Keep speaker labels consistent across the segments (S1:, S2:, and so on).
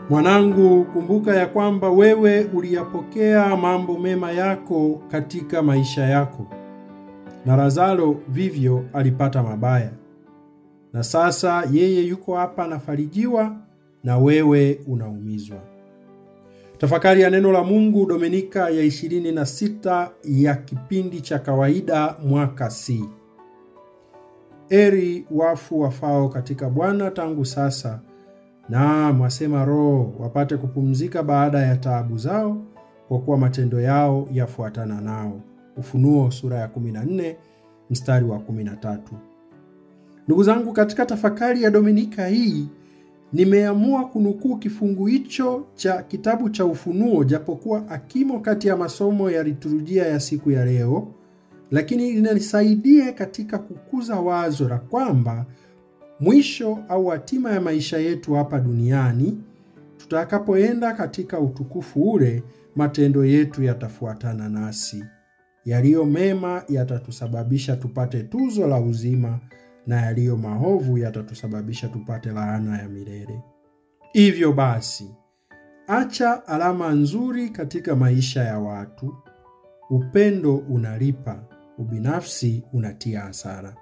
S1: Mwanangu, kumbuka ya kwamba wewe uliyapokea mambo mema yako katika maisha yako, na Lazaro vivyo alipata mabaya. Na sasa yeye yuko hapa anafarijiwa na wewe unaumizwa. Tafakari ya neno la Mungu, Dominika ya 26 ya kipindi cha kawaida mwaka C. Heri wafu wafao katika Bwana tangu sasa, na mwasema Roho wapate kupumzika baada ya taabu zao, kwa kuwa matendo yao yafuatana nao. Ufunuo sura ya 14 mstari wa 13. Ndugu zangu, katika tafakari ya Dominika hii nimeamua kunukuu kifungu hicho cha kitabu cha Ufunuo, japokuwa akimo kati ya masomo ya liturujia ya siku ya leo, lakini linanisaidia katika kukuza wazo la kwamba mwisho au hatima ya maisha yetu hapa duniani, tutakapoenda katika utukufu ule, matendo yetu yatafuatana nasi. Yaliyo mema yatatusababisha tupate tuzo la uzima, na yaliyo maovu yatatusababisha tupate laana ya milele. Hivyo basi, acha alama nzuri katika maisha ya watu. Upendo unalipa, ubinafsi unatia hasara.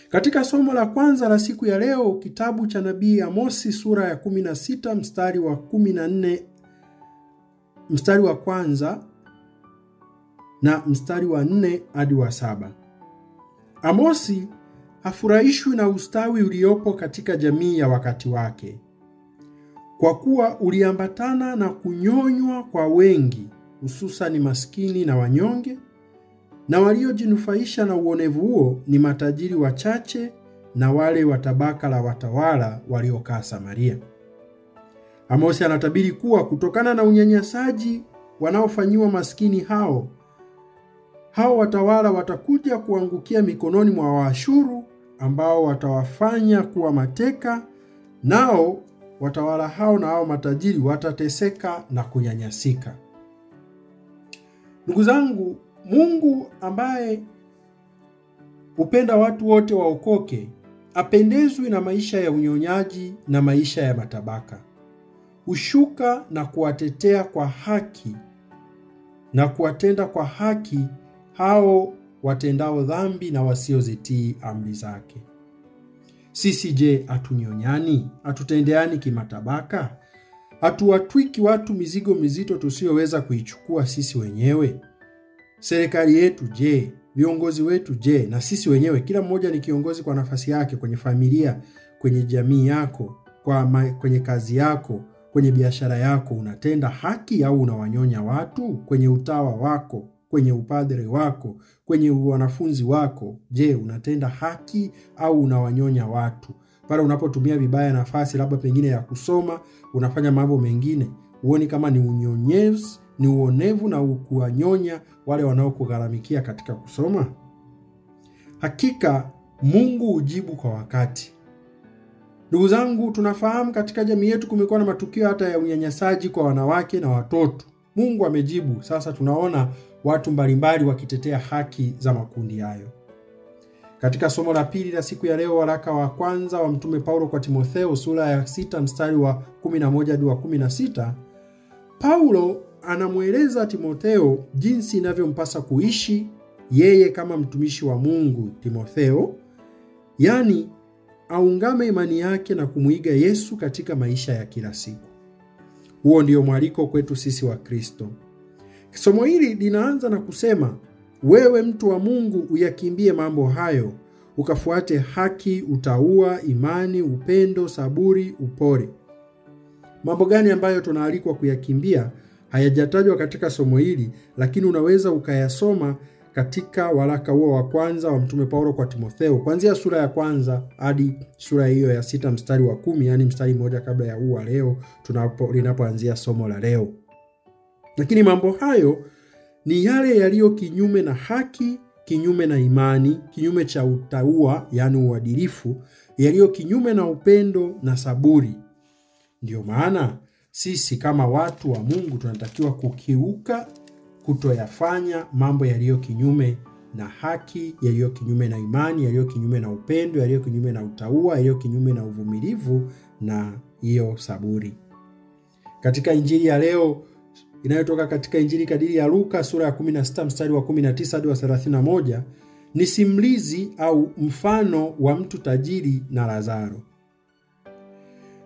S1: Katika somo la kwanza la siku ya leo, kitabu cha nabii Amosi sura ya 16 mstari wa 14, mstari wa kwanza na mstari wa 4 hadi wa 7. Amosi hafurahishwi na ustawi uliopo katika jamii ya wakati wake, kwa kuwa uliambatana na kunyonywa kwa wengi, hususani maskini na wanyonge, na waliojinufaisha na uonevu huo ni matajiri wachache na wale wa tabaka la watawala waliokaa Samaria. Amosi anatabiri kuwa kutokana na unyanyasaji wanaofanyiwa maskini hao watawala watakuja kuangukia mikononi mwa Waashuru, ambao watawafanya kuwa mateka, nao watawala hao na hao matajiri watateseka na kunyanyasika. Ndugu zangu, Mungu ambaye hupenda watu wote waokoke, apendezwi na maisha ya unyonyaji na maisha ya matabaka. Hushuka na kuwatetea kwa haki na kuwatenda kwa haki hao watendao dhambi na wasiozitii amri zake. Sisi je, hatunyonyani? Hatutendeani kimatabaka? Hatuwatwiki watu mizigo mizito tusiyoweza kuichukua sisi wenyewe? Serikali yetu je? Viongozi wetu je? Na sisi wenyewe, kila mmoja ni kiongozi kwa nafasi yake, kwenye familia, kwenye jamii yako, kwenye kazi yako, kwenye biashara yako, unatenda haki au unawanyonya watu? Kwenye utawa wako, kwenye upadre wako, kwenye wanafunzi wako, je, unatenda haki au unawanyonya watu? Pale unapotumia vibaya nafasi labda pengine ya kusoma, unafanya mambo mengine, uone kama ni uonevu na kuwanyonya wale wanaokugharamikia katika kusoma? Hakika Mungu hujibu kwa wakati. Ndugu zangu, tunafahamu katika jamii yetu kumekuwa na matukio hata ya unyanyasaji kwa wanawake na watoto. Mungu amejibu. Sasa tunaona watu mbalimbali wakitetea haki za makundi hayo. Katika somo la pili la siku ya leo, waraka wa kwanza wa Mtume Paulo kwa Timotheo sura ya 6 mstari wa 11 hadi wa 16, Paulo anamweleza Timotheo jinsi inavyompasa kuishi yeye kama mtumishi wa Mungu. Timotheo, yani aungame imani yake na kumuiga Yesu katika maisha ya kila siku. Huo ndio mwaliko kwetu sisi wa Kristo. Somo hili linaanza na kusema, wewe mtu wa Mungu uyakimbie mambo hayo, ukafuate haki, utauwa, imani, upendo, saburi, upole. Mambo gani ambayo tunaalikwa kuyakimbia? Hayajatajwa katika somo hili, lakini unaweza ukayasoma katika waraka huo wa kwanza wa Mtume Paulo kwa Timotheo, kuanzia sura ya kwanza hadi sura hiyo ya 6 mstari wa 10, yani mstari mmoja kabla ya huu wa leo linapoanzia somo la leo. Lakini mambo hayo ni yale yaliyo kinyume na haki, kinyume na imani, kinyume cha utauwa, yani uadilifu, yaliyo kinyume na upendo na saburi. Ndio maana sisi kama watu wa Mungu tunatakiwa kukiuka, kutoyafanya mambo yaliyo kinyume na haki, yaliyo kinyume na imani, yaliyo kinyume na upendo, yaliyo kinyume na utauwa, yaliyo kinyume na uvumilivu na hiyo saburi. Katika injili ya leo inayotoka katika Injili kadiri ya Luka sura ya 16 mstari wa 19 hadi wa 31 ni simulizi au mfano wa mtu tajiri na Lazaro.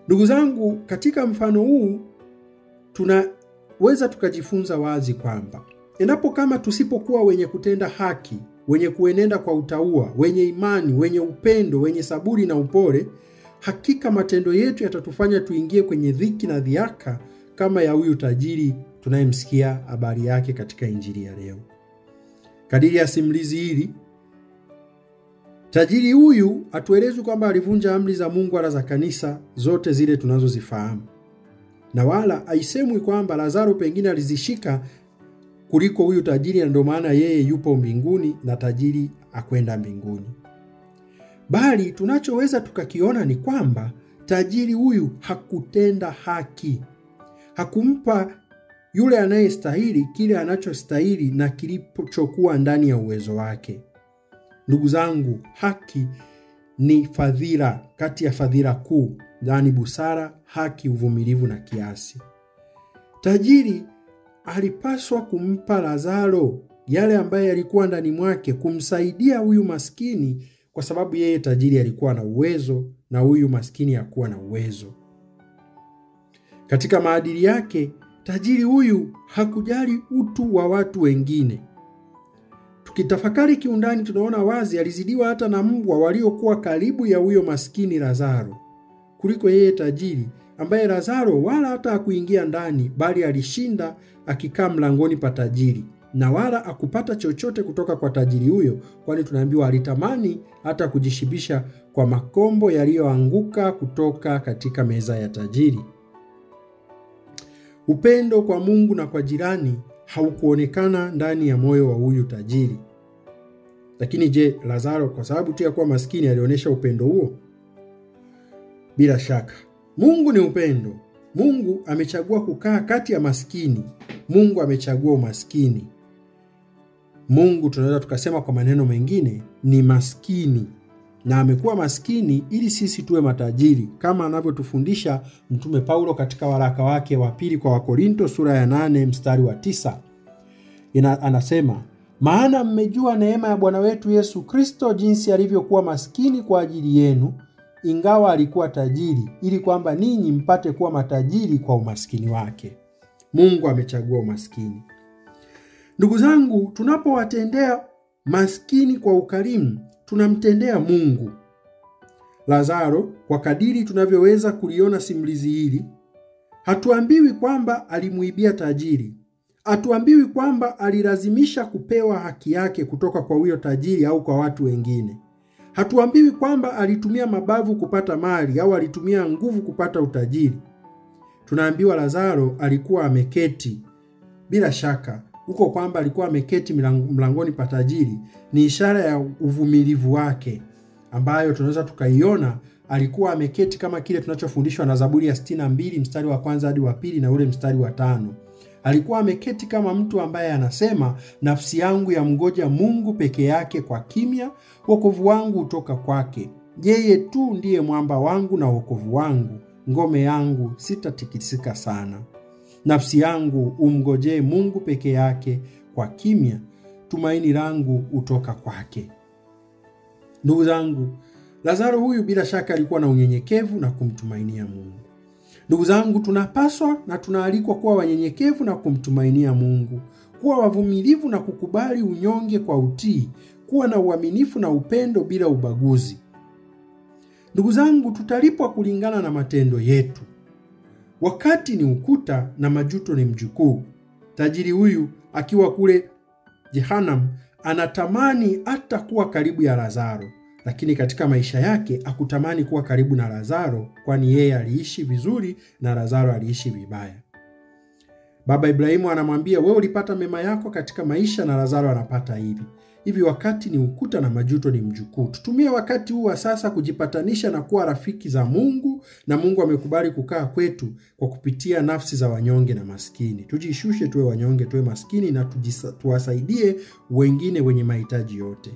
S1: Ndugu zangu, katika mfano huu tunaweza tukajifunza wazi kwamba endapo kama tusipokuwa wenye kutenda haki, wenye kuenenda kwa utauwa, wenye imani, wenye upendo, wenye saburi na upole, hakika matendo yetu yatatufanya tuingie kwenye dhiki na dhihaka kama ya huyu tajiri tunayemsikia habari yake katika injili ya leo. Kadiri ya simulizi hili, tajiri huyu hatuelezwi kwamba alivunja amri za Mungu wala za kanisa zote zile tunazozifahamu. Na wala haisemwi kwamba Lazaro pengine alizishika kuliko huyu tajiri na ndio maana yeye yupo mbinguni na tajiri akwenda mbinguni. Bali tunachoweza tukakiona ni kwamba tajiri huyu hakutenda haki. Hakumpa yule anayestahili kile anachostahili na kilichokuwa ndani ya uwezo wake. Ndugu zangu, haki ni fadhila kati ya fadhila kuu, yaani busara, haki, uvumilivu na kiasi. Tajiri alipaswa kumpa Lazaro yale ambaye yalikuwa ndani mwake, kumsaidia huyu maskini, kwa sababu yeye tajiri alikuwa na uwezo na huyu maskini hakuwa na uwezo. Katika maadili yake, tajiri huyu hakujali utu wa watu wengine. Tukitafakari kiundani tunaona wazi alizidiwa hata na mbwa waliokuwa karibu ya huyo maskini Lazaro kuliko yeye tajiri, ambaye Lazaro wala hata hakuingia ndani, bali alishinda akikaa mlangoni pa tajiri, na wala hakupata chochote kutoka kwa tajiri huyo, kwani tunaambiwa alitamani hata kujishibisha kwa makombo yaliyoanguka kutoka katika meza ya tajiri. Upendo kwa Mungu na kwa jirani haukuonekana ndani ya moyo wa huyu tajiri. Lakini je, Lazaro kwa sababu tu ya kuwa maskini alionyesha upendo huo? Bila shaka. Mungu ni upendo. Mungu amechagua kukaa kati ya maskini. Mungu amechagua umaskini. Mungu tunaweza tukasema kwa maneno mengine ni maskini, na amekuwa maskini ili sisi tuwe matajiri, kama anavyotufundisha Mtume Paulo katika waraka wake wa pili kwa Wakorinto sura ya 8 mstari wa 9. Anasema, maana mmejua neema ya Bwana wetu Yesu Kristo jinsi alivyokuwa maskini kwa ajili yenu, ingawa alikuwa tajiri, ili kwamba ninyi mpate kuwa matajiri kwa umaskini wake. Mungu amechagua umaskini. Ndugu zangu, tunapowatendea maskini kwa ukarimu, tunamtendea Mungu. Lazaro, kwa kadiri tunavyoweza kuliona simulizi hili, hatuambiwi kwamba alimuibia tajiri. Hatuambiwi kwamba alilazimisha kupewa haki yake kutoka kwa huyo tajiri au kwa watu wengine. Hatuambiwi kwamba alitumia mabavu kupata mali au alitumia nguvu kupata utajiri. Tunaambiwa Lazaro alikuwa ameketi. Bila shaka, huko kwamba alikuwa ameketi mlangoni pa tajiri ni ishara ya uvumilivu wake, ambayo tunaweza tukaiona alikuwa ameketi kama kile tunachofundishwa na Zaburi ya 62 mstari wa 1 hadi wa 2 na ule mstari wa 5. Alikuwa ameketi kama mtu ambaye anasema, nafsi yangu yamngoja Mungu peke yake kwa kimya, wokovu wangu utoka kwake. Yeye tu ndiye mwamba wangu na wokovu wangu, ngome yangu, sitatikisika sana. Nafsi yangu umngojee Mungu peke yake kwa kimya, tumaini langu utoka kwake. Ndugu zangu, Lazaro huyu bila shaka alikuwa na unyenyekevu na kumtumainia Mungu. Ndugu zangu, tunapaswa na tunaalikwa kuwa wanyenyekevu na kumtumainia Mungu, kuwa wavumilivu na kukubali unyonge kwa utii, kuwa na uaminifu na upendo bila ubaguzi. Ndugu zangu, tutalipwa kulingana na matendo yetu. Wakati ni ukuta na majuto ni mjukuu. Tajiri huyu akiwa kule Jehanamu anatamani hata kuwa karibu ya Lazaro, lakini katika maisha yake hakutamani kuwa karibu na Lazaro, kwani yeye aliishi vizuri na Lazaro aliishi vibaya. Baba Ibrahimu anamwambia, wewe ulipata mema yako katika maisha na Lazaro anapata hivi. Hivi wakati ni ukuta na majuto ni mjukuu. Tutumie wakati huu wa sasa kujipatanisha na kuwa rafiki za Mungu, na Mungu amekubali kukaa kwetu kwa kupitia nafsi za wanyonge na maskini. Tujishushe, tuwe wanyonge, tuwe maskini, na tuwasaidie wengine wenye mahitaji yote.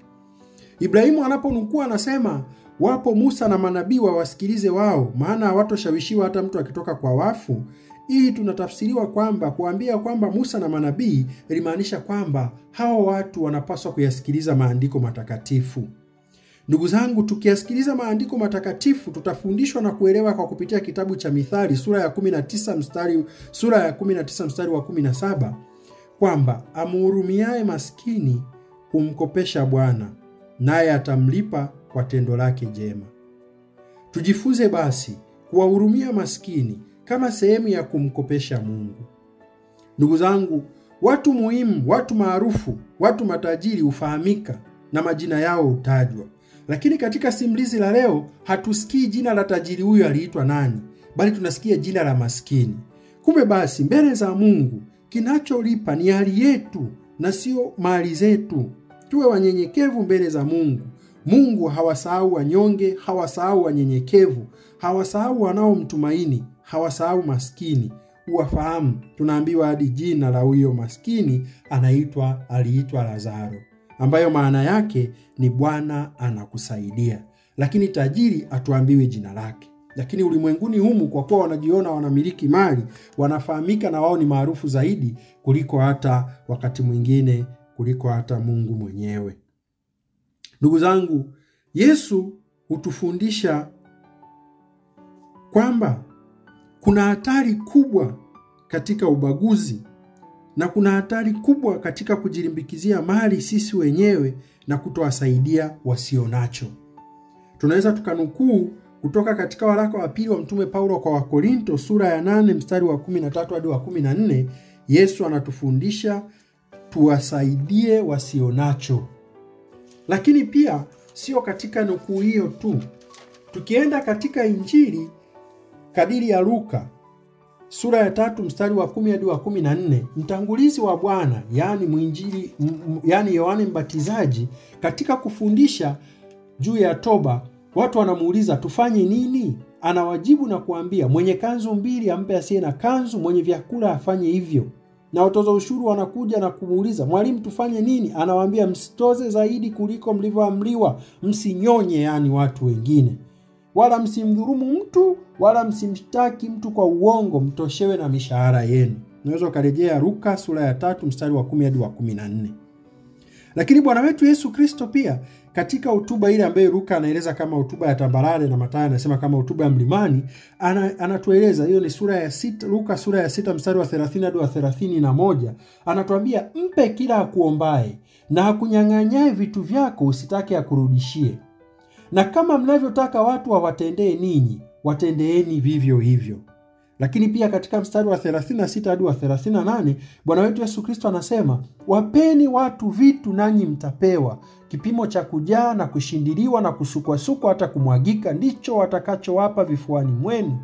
S1: Ibrahimu anaponukua anasema, wapo Musa na manabii wasikilize wao, maana hawatoshawishiwa hata mtu akitoka kwa wafu. Hii tunatafsiriwa kwamba kuambia kwamba Musa na manabii ilimaanisha kwamba hao watu wanapaswa kuyasikiliza maandiko matakatifu. Ndugu zangu, tukiyasikiliza maandiko matakatifu tutafundishwa na kuelewa kwa kupitia kitabu cha Mithali sura ya 19 mstari wa 17 kwamba amhurumiaye maskini humkopesha Bwana, naye atamlipa kwa tendo lake jema. Tujifunze basi kuwahurumia maskini kama sehemu ya kumkopesha Mungu. Ndugu zangu, watu muhimu, watu maarufu, watu matajiri hufahamika na majina yao hutajwa. Lakini katika simulizi la leo hatusikii jina la tajiri huyo aliitwa nani, bali tunasikia jina la maskini. Kumbe basi mbele za Mungu kinacholipa ni hali yetu na sio mali zetu. Tuwe wanyenyekevu mbele za Mungu. Mungu hawasahau wanyonge, hawasahau wanyenyekevu, hawasahau wanaomtumaini, hawasahau maskini. Uwafahamu, tunaambiwa hadi jina la huyo maskini aliitwa Lazaro, ambayo maana yake ni Bwana anakusaidia. Lakini tajiri hatuambiwi jina lake. Lakini ulimwenguni humu, kwa kuwa wanajiona wanamiliki mali, wanafahamika na wao ni maarufu zaidi kuliko hata wakati mwingine kuliko hata Mungu mwenyewe. Ndugu zangu, Yesu hutufundisha kwamba kuna hatari kubwa katika ubaguzi na kuna hatari kubwa katika kujilimbikizia mali sisi wenyewe na kutowasaidia wasionacho. Tunaweza tukanukuu kutoka katika waraka wa pili wa Mtume Paulo kwa Wakorinto sura ya 8 mstari wa 13 hadi wa 14. Yesu anatufundisha tuwasaidie wasionacho. Lakini pia sio katika nukuu hiyo tu. Tukienda katika Injili kadiri ya Luka sura ya 3 mstari wa 10 hadi wa 14, mtangulizi wa Bwana, yani Yohane Mbatizaji, katika kufundisha juu ya toba, watu wanamuuliza tufanye nini? Anawajibu na kuambia, mwenye kanzu 2 ampe asiye na kanzu, mwenye vyakula afanye hivyo. Na watoza ushuru wanakuja na kumuuliza, mwalimu tufanye nini? Anawaambia, msitoze zaidi kuliko mlivyoamriwa, msinyonye yani watu wengine, wala msimdhulumu mtu, wala msimshtaki mtu kwa uongo, mtoshewe na mishahara yenu. Unaweza ukarejea Luka sura ya 3 mstari wa 10 hadi wa 14. Lakini Bwana wetu Yesu Kristo pia katika hotuba ile ambayo Luka anaeleza kama hotuba ya tambarare na Mathayo anasema kama hotuba ya mlimani, anatueleza, hiyo ni sura ya 6, Luka sura ya 6 mstari wa 30 hadi wa 31, anatuambia, mpe kila akuombaye, na hakunyang'anyaye vitu vyako usitake akurudishie. Na kama mnavyotaka watu wawatendee ninyi, watendeeni vivyo hivyo. Lakini pia katika mstari wa 36 hadi wa 38, Bwana wetu Yesu Kristo anasema, wapeni watu vitu nanyi mtapewa, kipimo cha kujaa na kushindiliwa na kusukwasukwa hata kumwagika ndicho watakachowapa vifuani mwenu,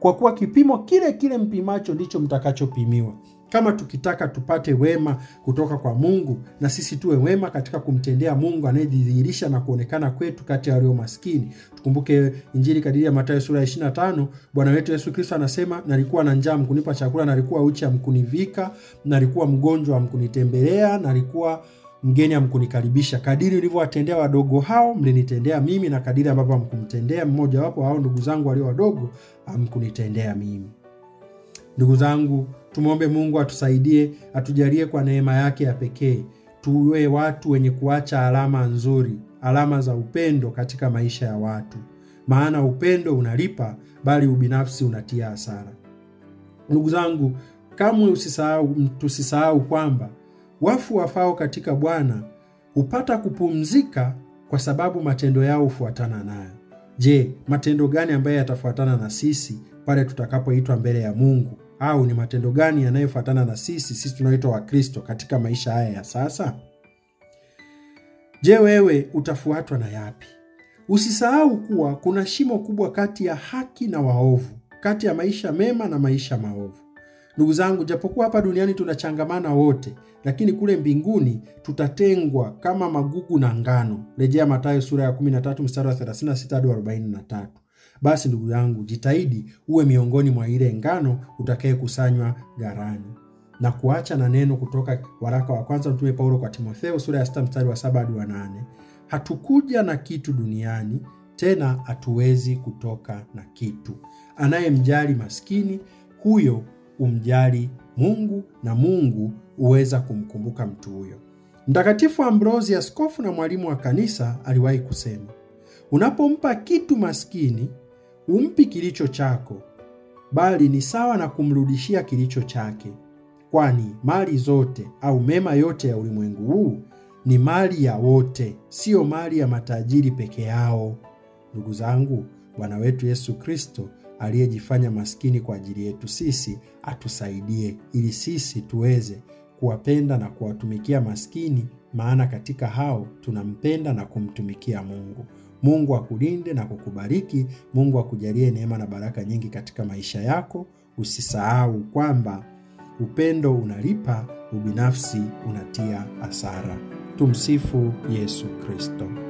S1: kwa kuwa kipimo kile kile mpimacho ndicho mtakachopimiwa. Kama tukitaka tupate wema kutoka kwa Mungu, na sisi tuwe wema katika kumtendea Mungu anayedhihirisha na kuonekana kwetu kati ya walio maskini. Tukumbuke Injili kadiri ya Mathayo sura ya 25, Bwana wetu Yesu Kristo anasema, nalikuwa na njaa mkunipa chakula, nalikuwa uchi hamkunivika, nalikuwa mgonjwa hamkunitembelea, nalikuwa mgeni hamkunikaribisha. Kadiri ulivyowatendea wadogo hao mlinitendea mimi, na kadiri ambavyo hamkumtendea mmoja wapo hao ndugu zangu walio wadogo hamkunitendea mimi. Ndugu zangu, tumuombe Mungu atusaidie, atujalie kwa neema yake ya pekee tuwe watu wenye kuacha alama nzuri, alama za upendo katika maisha ya watu. Maana upendo unalipa, bali ubinafsi unatia hasara. Ndugu zangu, kamwe tusisahau kwamba wafu wafao katika Bwana hupata kupumzika kwa sababu matendo yao hufuatana nayo. Je, matendo gani ambayo yatafuatana na sisi pale tutakapoitwa mbele ya Mungu? Au ni matendo gani yanayofuatana na sisi tunaoitwa Wakristo katika maisha haya ya sasa? Je, wewe utafuatwa na yapi? Usisahau kuwa kuna shimo kubwa kati ya haki na waovu, kati ya maisha mema na maisha maovu. Ndugu zangu, japokuwa hapa duniani tunachangamana wote, lakini kule mbinguni tutatengwa kama magugu na ngano. Rejea Mathayo sura ya 13 mstari wa 36 hadi 43. Basi ndugu yangu, jitahidi uwe miongoni mwa ile ngano utakayekusanywa gharani, na kuacha na neno kutoka waraka wa kwanza Mtume Paulo kwa Timotheo sura ya 6 mstari wa 7 hadi wa 8. Hatukuja na kitu duniani, tena hatuwezi kutoka na kitu. Anayemjali maskini, huyo umjali Mungu na Mungu uweza kumkumbuka mtu huyo. Mtakatifu Ambrosi, askofu na mwalimu wa kanisa, aliwahi kusema, unapompa kitu maskini, umpi kilicho chako, bali ni sawa na kumrudishia kilicho chake. Kwani mali zote au mema yote ya ulimwengu huu ni mali ya wote, sio mali ya matajiri peke yao. Ndugu zangu, Bwana wetu Yesu Kristo aliyejifanya maskini kwa ajili yetu sisi atusaidie ili sisi tuweze kuwapenda na kuwatumikia maskini, maana katika hao tunampenda na kumtumikia Mungu. Mungu akulinde na kukubariki. Mungu akujalie neema na baraka nyingi katika maisha yako. Usisahau kwamba upendo unalipa, ubinafsi unatia hasara. Tumsifu Yesu Kristo.